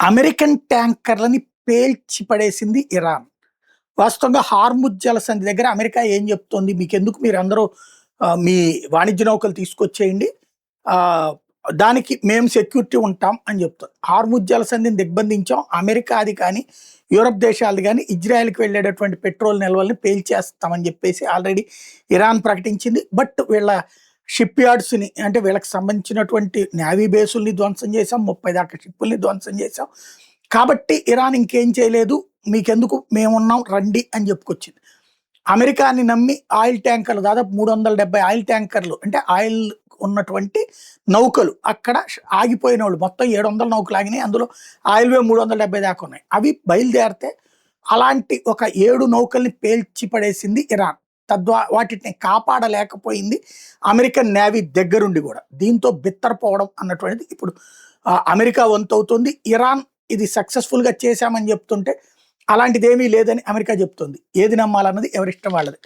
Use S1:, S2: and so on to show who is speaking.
S1: American ట్యాంకర్లని పేల్చి పడేసింది Iran. వాస్తవంగా Hormuz జలసంధి దగ్గర అమెరికా ఏం చెప్తోంది? మీకెందుకు, మీరందరూ మీ వాణిజ్య నౌకలు తీసుకొచ్చేయండి. దానికి మేము సెక్యూరిటీ ఉంటాం అని చెప్తుంది. హార్ముజ్ జలసంధిని దిగ్బంధించాం. అమెరికాది కానీ, యూరప్ దేశాలది కానీ ఇజ్రాయెల్‌కి వెళ్ళేటటువంటి పెట్రోల్ నిల్వల్ని పేల్చేస్తామని చెప్పేసి ఆల్రెడీ ఇరాన్ ప్రకటించింది. బట్ వీళ్ళ షిప్ యార్డ్స్‌ని, అంటే వీళ్ళకి సంబంధించినటువంటి నేవీ బేసుల్ని ధ్వంసం చేశాం. 30 దాకా షిప్పుల్ని ధ్వంసం చేశాం. కాబట్టి ఇరాన్ ఇంకేం చేయలేదు. మీకెందుకు, మేమున్నాం రండి అని చెప్పుకొచ్చింది. అమెరికాని నమ్మి ఆయిల్ ట్యాంకర్లు, దాదాపు 370 ఆయిల్ ట్యాంకర్లు, అంటే ఆయిల్ ఉన్నటువంటి నౌకలు అక్కడ ఆగిపోయిన వాళ్ళు మొత్తం 700 నౌకలు ఆగినాయి. అందులో ఆయిల్వే 370 దాకా ఉన్నాయి. అవి బయలుదేరితే అలాంటి ఒక 7 నౌకల్ని పేల్చి పడేసింది ఇరాన్. వాటిని కాపాడలేకపోయింది అమెరికన్ నేవీ దగ్గరుండి కూడా. దీంతో బిత్తరపోవడం అన్నటువంటిది ఇప్పుడు అమెరికా వంతు అవుతుంది. ఇరాన్ ఇది సక్సెస్ఫుల్గా చేశామని చెప్తుంటే అలాంటిది ఏమీ లేదని అమెరికా చెప్తుంది. ఏది నమ్మాలన్నది ఎవరిష్టం వాళ్ళది.